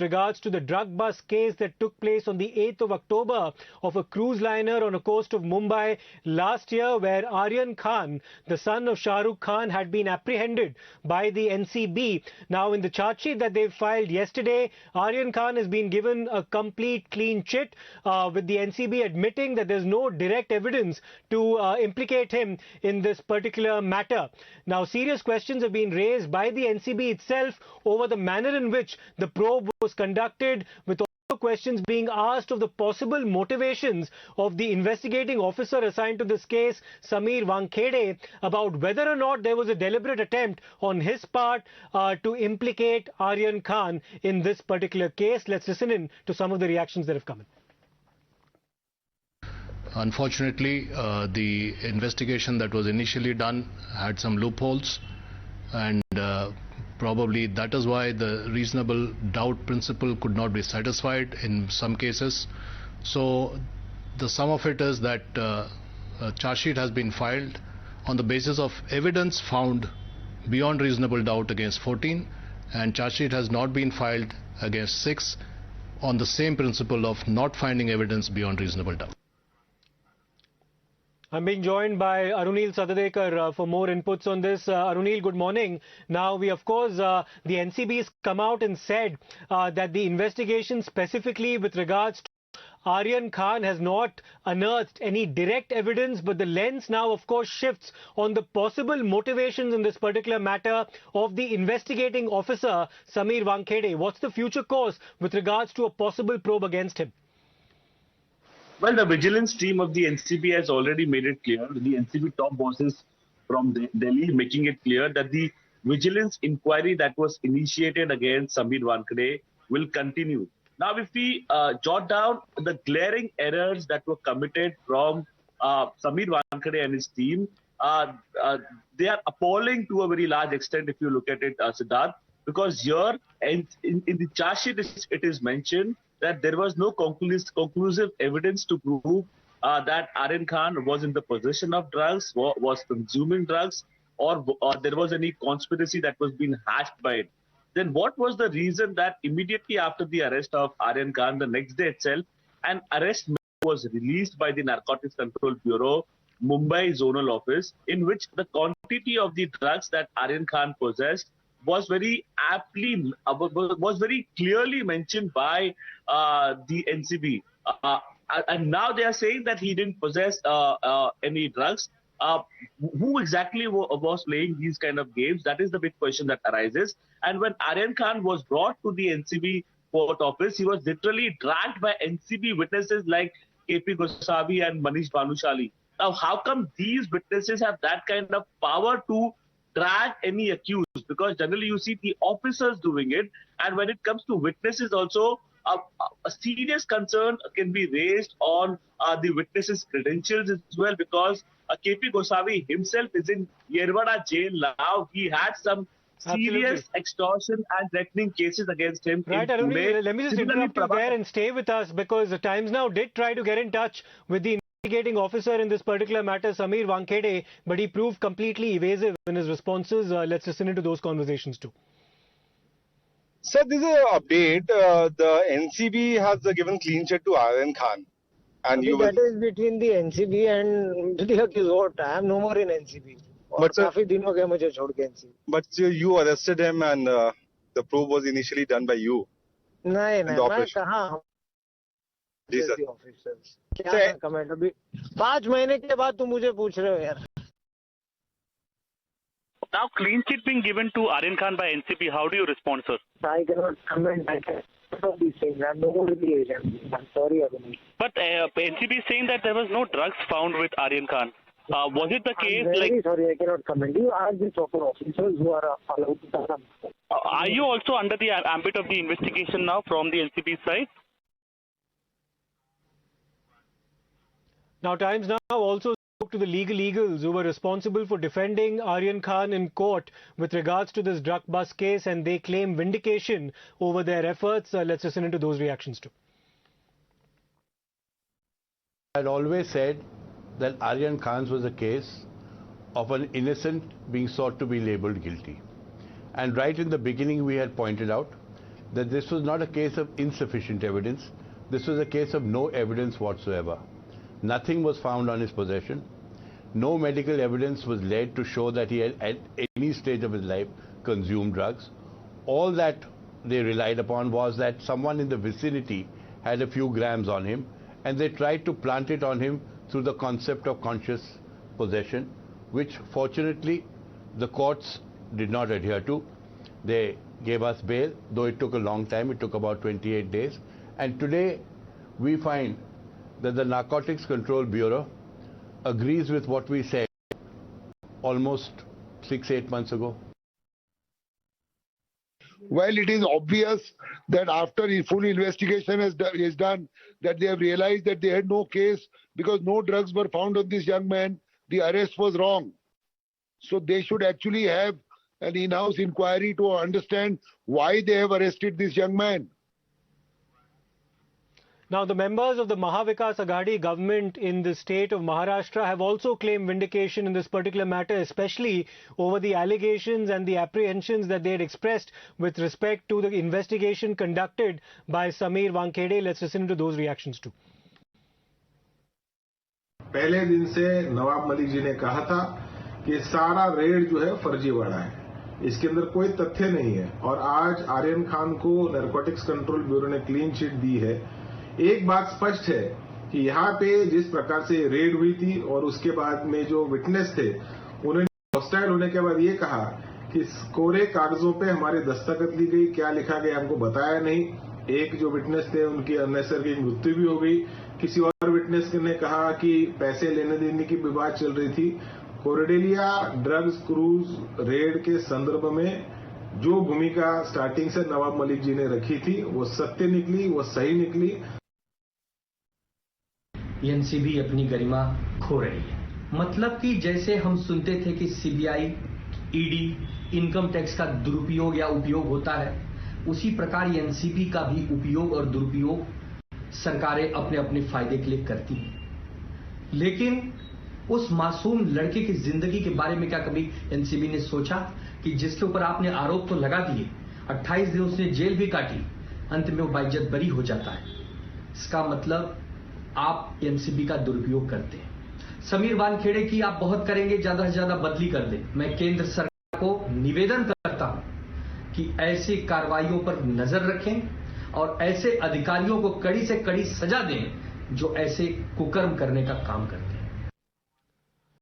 regards to the drug bust case that took place on the 8th of October of a cruise liner on the coast of Mumbai last year, where Aryan Khan, the son of Shah Rukh Khan, had been apprehended by the NCB. Now, in the charge sheet that they filed yesterday, Aryan Khan has been given a complete clean chit, with the NCB admitting that there's no direct evidence to implicate him in this particular matter. Now, serious questions have been raised by the NCB itself over the manner in which the probe was conducted, with also questions being asked of the possible motivations of the investigating officer assigned to this case, Sameer Wankhede, about whether or not there was a deliberate attempt on his part to implicate Aryan Khan in this particular case. Let's listen in to some of the reactions that have come in. Unfortunately, the investigation that was initially done had some loopholes, and probably that is why the reasonable doubt principle could not be satisfied in some cases. So the sum of it is that a charge sheet has been filed on the basis of evidence found beyond reasonable doubt against 14, and charge sheet has not been filed against 6 on the same principle of not finding evidence beyond reasonable doubt. I'm being joined by Arunil Sadadekar for more inputs on this. Arunil, good morning. Now, of course, the NCB has come out and said that the investigation specifically with regards to Aryan Khan has not unearthed any direct evidence, but the lens now, of course, shifts on the possible motivations in this particular matter of the investigating officer, Sameer Wankhede. What's the future course with regards to a possible probe against him? Well, the vigilance team of the NCB has already made it clear, the NCB top bosses from Delhi making it clear that the vigilance inquiry that was initiated against Sameer Wankhede will continue. Now, if we jot down the glaring errors that were committed from Sameer Wankhede and his team, they are appalling to a very large extent if you look at it, Siddharth, because here in the charge sheet it is mentioned that there was no conclusive evidence to prove that Aryan Khan was in the possession of drugs, was consuming drugs, or there was any conspiracy that was being hatched by it. Then what was the reason that immediately after the arrest of Aryan Khan, the next day itself, an arrest was released by the Narcotics Control Bureau, Mumbai Zonal Office, in which the quantity of the drugs that Aryan Khan possessed was very clearly mentioned by the NCB. And now they are saying that he didn't possess any drugs. Who exactly was playing these kind of games? That is the big question that arises. And when Aryan Khan was brought to the NCB court office, he was literally dragged by NCB witnesses like KP Gosavi and Manish Bhanushali. Now, how come these witnesses have that kind of power to drag any accused? Because generally you see the officers doing it, and when it comes to witnesses also, a serious concern can be raised on the witnesses' credentials as well, because KP Gosavi himself is in Yerwada jail now. He had some serious extortion and threatening cases against him. Right, Arunil, let me just interrupt you there and stay with us, because the Times Now did try to get in touch with the investigating officer in this particular matter, Sameer Wankhede, but he proved completely evasive in his responses. Let's listen into those conversations too. Sir, this is an update. The NCB has given clean chit to Aryan Khan. And that is between the NCB and the accused. I am no more in NCB. But you arrested him, and the probe was initially done by you. No, no. जी sir, क्या comment अभी 5 महीने के बाद तुम मुझे पूछ रहे हो यार. Now, clean chit being given to Aryan Khan by NCB, how do you respond, sir? I cannot comment on these things. I'm no more in the agency. I'm sorry, Arun. But NCB is saying that there was no drugs found with Aryan Khan. Was it the case? I'm very sorry, I cannot comment. You ask the proper officers who are allowed to come. Are you also under the ambit of the investigation now from the NCB side? Now, Times Now also spoke to the legal eagles who were responsible for defending Aryan Khan in court with regards to this drug bust case, and they claim vindication over their efforts. Let's listen into those reactions too. I had always said that Aryan Khan's was a case of an innocent being sought to be labelled guilty. And right in the beginning we had pointed out that this was not a case of insufficient evidence. This was a case of no evidence whatsoever. Nothing was found on his possession. No medical evidence was laid to show that he had at any stage of his life consumed drugs. All that they relied upon was that someone in the vicinity had a few grams on him, and they tried to plant it on him through the concept of conscious possession, which fortunately the courts did not adhere to. They gave us bail, though it took a long time. It took about 28 days. And today we find that the Narcotics Control Bureau agrees with what we said almost 6-8 months ago. Well, it is obvious that after a full investigation is done, that they have realized that they had no case because no drugs were found on this young man. The arrest was wrong. So they should actually have an in-house inquiry to understand why they have arrested this young man. Now, the members of the Mahavikas Aghadi government in the state of Maharashtra have also claimed vindication in this particular matter, especially over the allegations and the apprehensions that they had expressed with respect to the investigation conducted by Sameer Wankhede. Let's listen to those reactions too. पहले दिन से नवाब मलिक जी ने कहा था कि सारा red जो है फर्जीवाड़ा है, इसके अंदर कोई तथ्य नहीं है, और आज आर्यन खान को नारकोटिक्स कंट्रोल ब्यूरो ने क्लीन चिट दी है। एक बात स्पष्ट है कि यहाँ पे जिस प्रकार से रेड हुई थी और उसके बाद में जो विटनेस थे उन्होंने हॉस्टाइल होने के बाद ये कहा कि कोरे कागजों पे हमारे दस्तखत ली गई, क्या लिखा गया हमको बताया नहीं। एक जो विटनेस थे उनकी अननेसेसरी मृत्यु भी हो गई। किसी और विटनेस ने कहा कि पैसे लेने देने की भी बात चल रही थी। कोरडेलिया ड्रग्स क्रूज रेड के संदर्भ में जो भूमिका स्टार्टिंग से नवाब मलिक जी ने रखी थी वो सत्य निकली, वो सही निकली। एनसीबी अपनी गरिमा खो रही है। मतलब कि जैसे हम सुनते थे कि सीबीआई, ईडी, इनकम टैक्स का दुरुपयोग या उपयोग होता है, उसी प्रकार एनसीबी का भी उपयोग और दुरुपयोग सरकारें अपने अपने फायदे के लिए करती हैं। लेकिन उस मासूम लड़के की जिंदगी के बारे में क्या कभी एनसीबी ने सोचा कि जिसके ऊपर आपने आरोप तो लगा दिए, 28 दिन उसने जेल भी काटी, अंत में वो बाइज्जत बरी हो जाता है। इसका मतलब आप एनसीबी का दुरुपयोग करते हैं। समीर वानखेड़े की आप बहुत करेंगे, ज्यादा से ज्यादा बदली कर दें। मैं केंद्र सरकार को निवेदन करता हूं कि ऐसी कार्रवाइयों पर नजर रखें और ऐसे अधिकारियों को कड़ी से कड़ी सजा दें जो ऐसे कुकर्म करने का काम करते हैं।